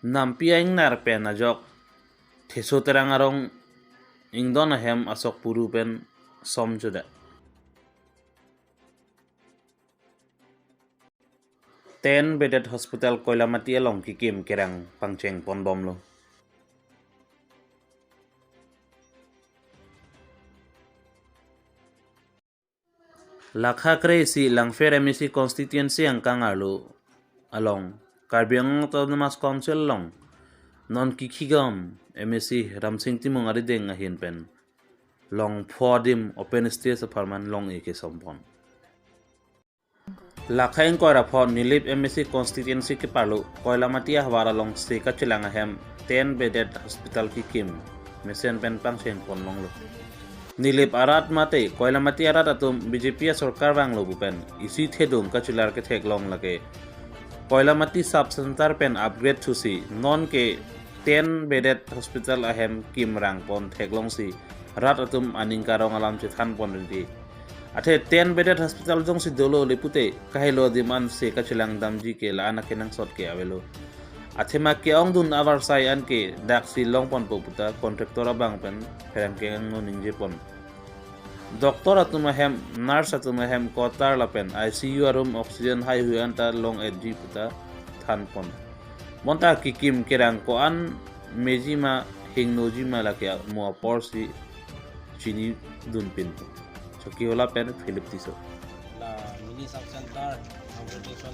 Nampiang narpen ajok theso terang arong ingdon ahem asok purupen som juda. 10-bedded hospital Koilamati along kikim kerang pangcheng pondom lo. Lakha kresi langfer MSC constituency ang kangarlo along Karbi Anglong Autonomous Council long non kikigam MSC Ramsing Timong arideng ahin pen long phodim open stage apartment long eke sompon. Lakhain koira phon nilip MSC constituency ke parlo Koilamati hawara long seka chilang ahem 10-bedded hospital kikim mesen pen pangcheng pon long lo. Nilip arat mate Koilamati arat atum BJP sarkar banglo bupen isi thedum kachilar ke thek long lage Koilamati sub center pen upgrade thusi non ke 10-bedded hospital ahem kim rang pon thek long si rat atum aningkarong alam chithan pon rinti athe 10-bedded hospital jong si dolo lepute kahilo diman se kachilang damji ke la anak kenang sot ke avelo athema ke ong dun avar sai an ke dak si long pon poputa contractor abang pen ferang ke ngo ningje pon doctor atuma hem nurse atuma hem kotar lapen ICU room oxygen high huan ta long edji puta than pon monta kikim kerang ko an mejima hingnoji malake mo porsi chini dun pin choki hola pen philip tiso la mini sub center organization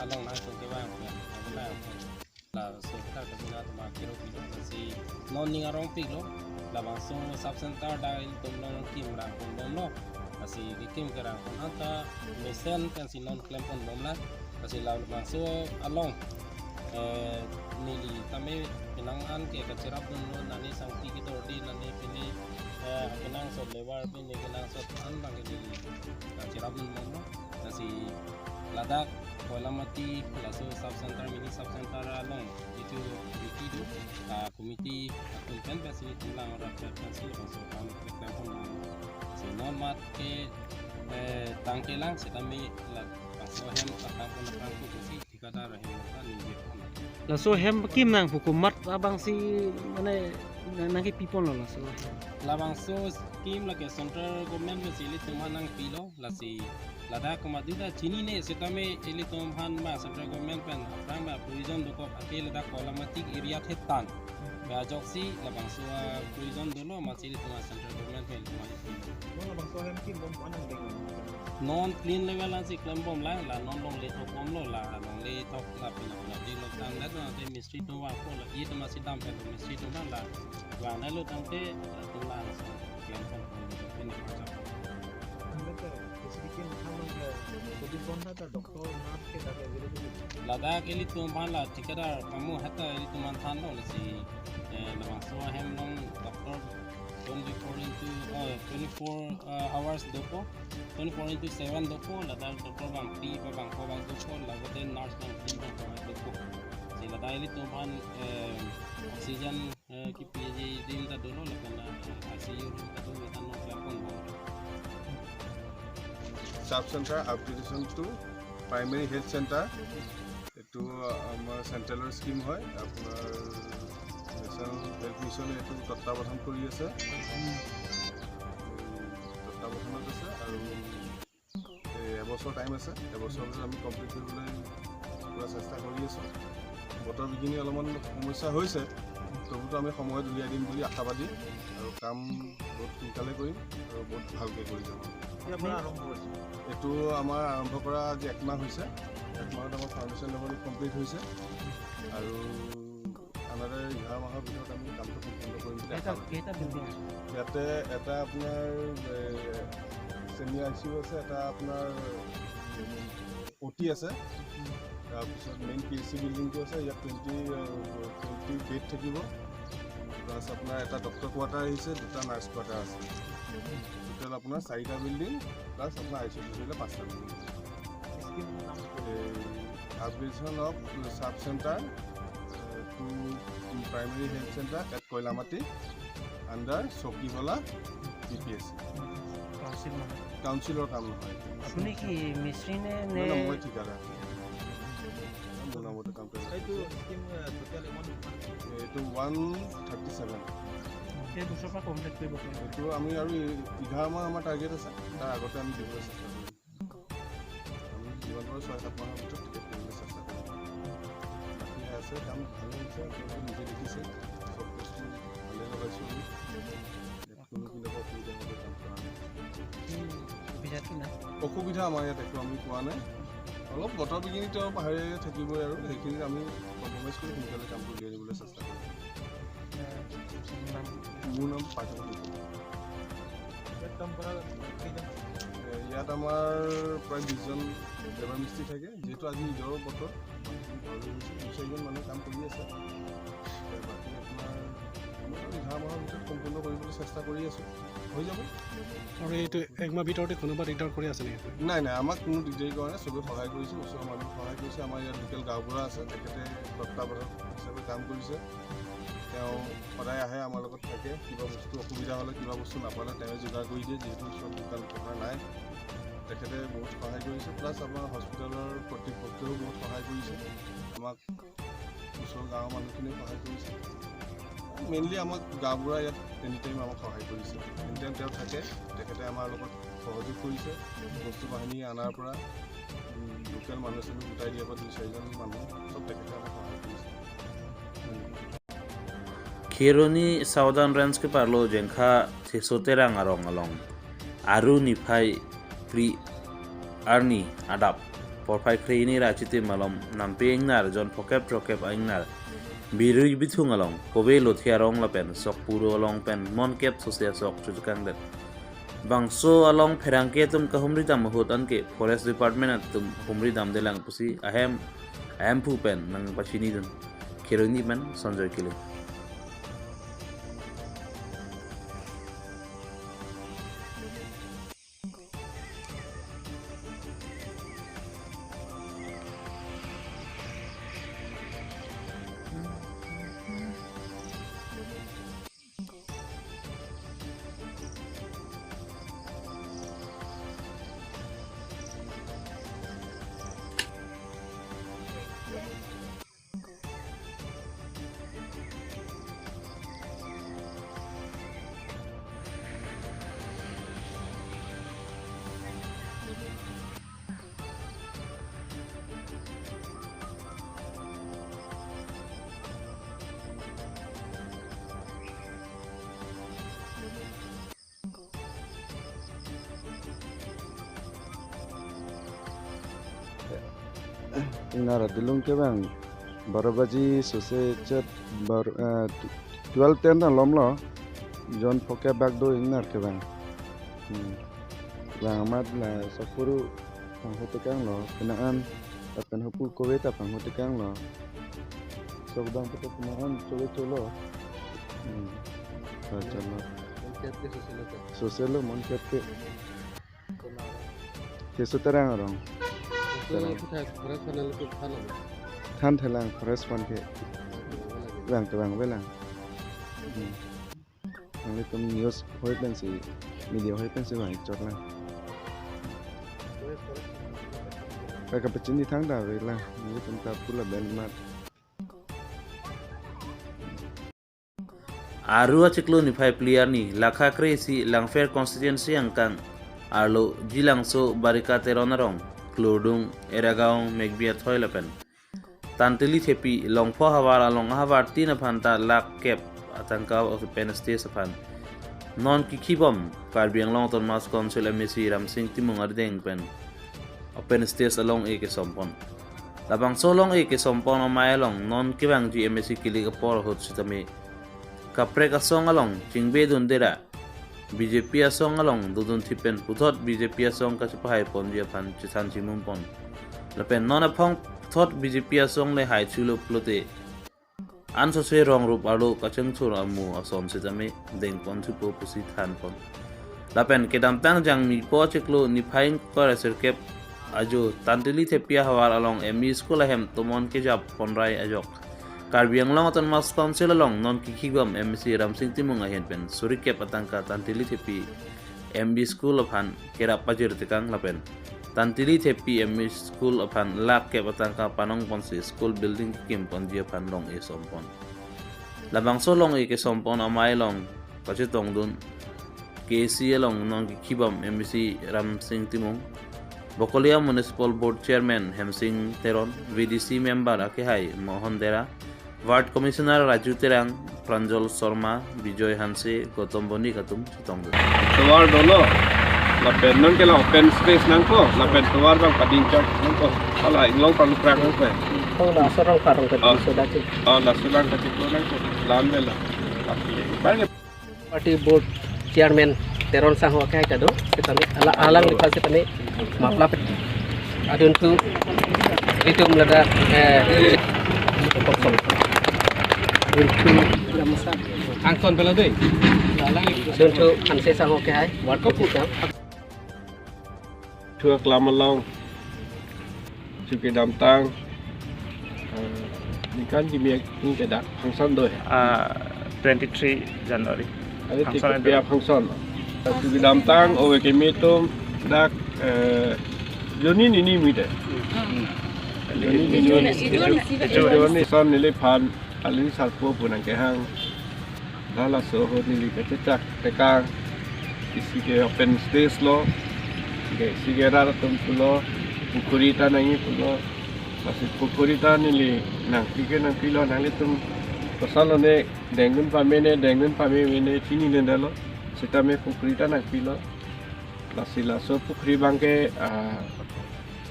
along na to ke bang la so ta ka bina to ma kiro pilo si non ning arong pilo la bang so sub center da il tum long kim rang pon dom lo asi kim ke rang pon anta mesen kan si non claim pon dom la asi la bang so along nili tame pinang an ke ka cerap dun no nani sang ti ki dor di nani pini kenang so lebar pini kenang so an bang di ka cerap dun no asi ladak Koilamati laso sub center mini sub center along itu itu komiti atun pen pasi tulang ora pasi so kan telepon si non mat ke tangkelang setami la so hem atang pun perang ku si tikadar hem kan ni la so hem kim nang hukumat abang si mane nang people la so labang so kim la ke central government me sili tumanang pilo la si lada komaduda chini ne setame eli tomhan ma central government pen aprang ma provision doko atel da Koilamati area thetan ba joksi labang so provision dolo ma sili tuma central government pen ma labang so hem kim bom anang ding non clean level an si claim bom la non long le thok bom lo la long le thok la pina na di lo tang la de mystery to wa ko la yit ma si dam pen mystery to la wa na lo tang te to la so claim bom pen ni pa Ladak eli tumpan la tikadar kamu hatta eli tuman than lo si labang so hem long doctor 24 hours dopo 24 into 7 dopo ladak doctor bang pi pa bang ko bang dopo lagate nurse bang pi pa bang dopo si ladak eli tumpan oxygen ki pg din ta dolo lakana ICU room ta dolo tan no plakon sub center upgradation to primary health center etu amar central scheme hoy apnar national health mission etu তত্ত্বাবধান কৰি আছে তত্ত্বাবধানত আছে আৰু এবছৰ time আছে এবছৰ আমি complete কৰিবলৈ পুৰা চেষ্টা কৰি আছো বতৰ বিঘিনি অলপমান সমস্যা হৈছে তবুতো আমি সময়ত উলিয়াই দিম বুলি আশাবাদী আৰু কাম বহুত সোনকালে কৰিম আৰু বহুত ভালকৈ কৰি যাম এইটো আমাৰ আৰম্ভ কৰা আজি একমাহ হৈছে একমাহত আমাৰ ফাউণ্ডেশ্যন লেভেল কমপ্লিট হৈছে আৰু আনাৰে 11 মাহৰ ভিতৰত আমি কামটো সম্পূৰ্ণ কৰিম ইয়াতে এটা আপোনাৰ চেমি ICU আছে এটা আপোনাৰ OT আছে তাৰপিছত মেইন PHC বিল্ডিংটো আছে ইয়াত 20 বেড থাকিব প্লাছ আপোনাৰ এটা ডক্টৰ কোৱাৰ্টাৰ আহিছে দুটা নাৰ্ছ কোৱাৰ্টাৰ আছে টোটেল আপোনাৰ 4টা বিল্ডিং প্লাছ আপোনাৰ ICU দিলে 5টা building upgradation of sub center to primary health center at Koilamati under Sokihola PPSC councilor কাম নহয় আপুনি কি মিস্ত্ৰী নে মই ঠিকাদাৰ মোৰ নামতে কাম কৰি এইটো 137 এই বছৰৰ পৰা কমপ্লিট কৰিব পাৰিম এইটো আমি আৰু 11 মাহ আমাৰ টাৰ্গেট আছে তাৰ আগতে আমি দিবলৈ চেষ্টা কৰিম আমি যিমান পাৰোঁ 6-7 মাহৰ ভিতৰত টিকেট কৰিবলৈ চেষ্টা কৰিম বাকী আছে কাম ভালেই হৈছে আপোনালোকে নিজে দেখিছে চব বস্তু ভালেই লগাইছোঁ আমি ইয়াত কোনো কিবা অসুবিধা হ'লে কাম কৰা নাই সুবিধাটো নাই অসুবিধা আমাৰ ইয়াত একো আমি পোৱা নাই অলপ বতৰ বিঘিনিটো পাহাৰে থাকিবই আৰু সেইখিনিত আমি কম্প্ৰমাইজ কৰি সোনকালে কামটো উলিয়াই দিবলৈ চেষ্টা কৰিম মোৰ নাম পাৰ্থ ইয়াত আমাৰ প্ৰায় 20জন লেবাৰ মিস্ত্ৰী থাকে যিহেতু আজি ঈদৰ বতৰ ঘৰলৈ গৈছে 2-4জন মানুহ কাম কৰি আছে বাকী আপোনাৰ 11 মাহৰ ভিতৰত সম্পূৰ্ণ কৰিবলৈ চেষ্টা কৰি আছোঁ হৈ যাব আৰু এইটো একমাহ ভিতৰতে কোনোবা দিগদাৰ কৰি আছে নেকি নাই আমাক কোনো দিগদাৰি কৰা নাই চবে সহায় কৰিছে ওচৰৰ মানুহ সহায় কৰিছে আমাৰ ইয়াত লোকেল গাঁওবুঢ়া আছে তেখেতে তত্ত্বাৱধায়ক হিচাপে কাম কৰিছে তেওঁ সদায় আহে আমাৰ লগত থাকে কিবা বস্তু অসুবিধা হ'লে কিবা বস্তু নাপালে তেওঁ যোগাৰ কৰি দিয়ে যিহেতু চব দোকান পোহাৰ নাই তেখেতে বহুত সহায় কৰিছে প্লাছ আমাৰ হস্পিটেলৰ কৰ্তৃপক্ষেও বহুত সহায় কৰিছে আমাক ওচৰৰ গাঁৱৰ মানুহখিনিও সহায় কৰিছে মেইনলি আমাক গাঁওবুঢ়া ইয়াত এনি টাইম আমাক সহায় কৰিছে এনি টাইম তেওঁ থাকে তেখেতে আমাৰ লগত সহযোগ কৰিছে বস্তু বাহিনী অনাৰ পৰা লোকেল মানুহ চানুহ গোটাই দিয়াৰ পৰা 2-4জন মানুহ চব তেখেতে আমাক সহায় কৰিছে Kironi Southern Range ke parlo jengkha thesoterang arong along aru nifai pri arni adap porpai kreini rachiti malom nampe ingnar jon phokep trokep ingnar birui bithung along kobe lothia rong lapen sok puro along pen mon kep sosia sok chujukang det bangso along pherangke tum kahumri dam hot anke forest department tum humri dam delang pusi ahem pu pen nang pachini dun Kironi man sanjoy kile Inara dilung ke bang, baru baji sose chat bar 12-10 na lomlo, John poke bag do inar ke bang, bang amat la sapuru panghote kang lo, kenaan apen hupu kowe ta panghote kang lo, sobdang pete kenaan colo, colo, sosial mon ke, kesuterang orang. Than thelang forest fund ke bang ke bang belang ang tum news hoi pensi media hoi pensi bang chotla ka ka pachin di thang da vela ni tum ta pula ben mat Arua ciklo ni phai player ni lakha kresi langfer constituency angkang arlo jilangso barika teronarong Kludung eragaung megbia thoilapen tantili thepi longpho hawar along havar tin phanta lak kep atangka of pen state saphan non kikhibom Karbi Anglong ton mas council MSC ramsing timung ardeng pen open state along e ke sompon labang solong e ke sompon o mailong non kibang ji MSC kili kapor hot sitame kaprek asong along chingbe dundera BJP asong along dudun thipen puthot BJP asong ka chpai pon dia phan chithan chimum pon lapen non aphong thot BJP asong le hai chulo plote anso se rong rup alo kachang chur amu asom sitame deng pon thupo pusi than pon lapen kedam tang jang mi po cheklo ni phaing par serkep ajo tantili thepia hawar along ME school ahem tomon ke jap ponrai ajok Karbi Anglong ton mas council along non kikhigom MC ramsing timung ahen pen surikep atangka tantili thepi MB school of han kera pajir tikang lapen Tantili tepi emi school apan lak ke patangka panong ponsi school building kim pon dia pan long e sompon. Labang solong e ke sompon amai long kasi tong dun KC long nong kibam MBC Ram Singh Timong. Bokolia Municipal Board Chairman Hemsing Teron, VDC member Akihai Mohan Dera, Ward Commissioner Raju Terang, Pranjol Sharma, Bijoy Hanse, Gautam Boni Katum Chitong. Tuar dolo, lapen nang kela open space nang ko, lapen tuar bang pading chak nang ko, ala inglong palu prang nang ko. Oh, na sarang karang ka sudah tu. Oh, nasulang ka tipo nang ko, lam bela. Banyak Party board chairman Teron Sang Hokai kado, kita ni alang di fase tani mapla pet. Adun tu itu melada kosong. Itu angkon bela deh. Adun tu Hanse Sang Hokai, ward ko put na. Thua Klam Anglong, Suki Dam Tang, ni kan di miak ni kedak function doi. 23 January. Ada tiga biar function. Suki Dam Tang, owe kemi tu dak Joni ni mi deh. Joni son nilai pan alin salpo punang kehang. Lala soho nilai kececak tekang. Isi ke open space lo. Sigera tum pulo, pukurita nangi pulo, masih pukurita nili nang tiga nang pilo nang litum pasal ne dengun pamene sini nendalo, kita me pukurita nang pilo, lasila so pukri bangke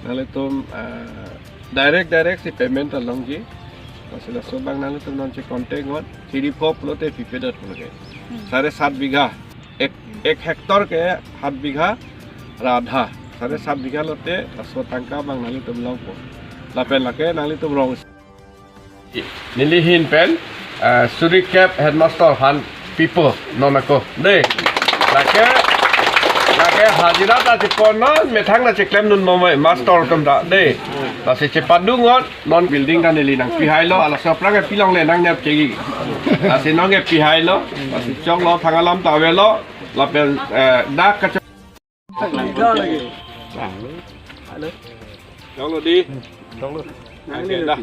nang litum direct si payment along ji, lasila so bang nang litum nang cek kontek ngot, siri pop lo te pipedat pulo ke, 7.5 बीघा, एक Hector के 7 बीघा Radha, 7.5 बीघा लोटे असो तंका bang nali tum long po. Lapen lake nali tum rong. Nili hin pen, suri cap headmaster han people nonako. De, lake hajira ta tipon no methang na cheklem nun momai master tum da de. Ta se cepadungot non building kan nili nang pihai lo ala soplang ke pilong le nang nyap chegi. Ase nong ke pihai lo, ase chok lo thangalam tawe lo, lapen dak ka Jangan lagi. Jangan lo di. Jangan lo.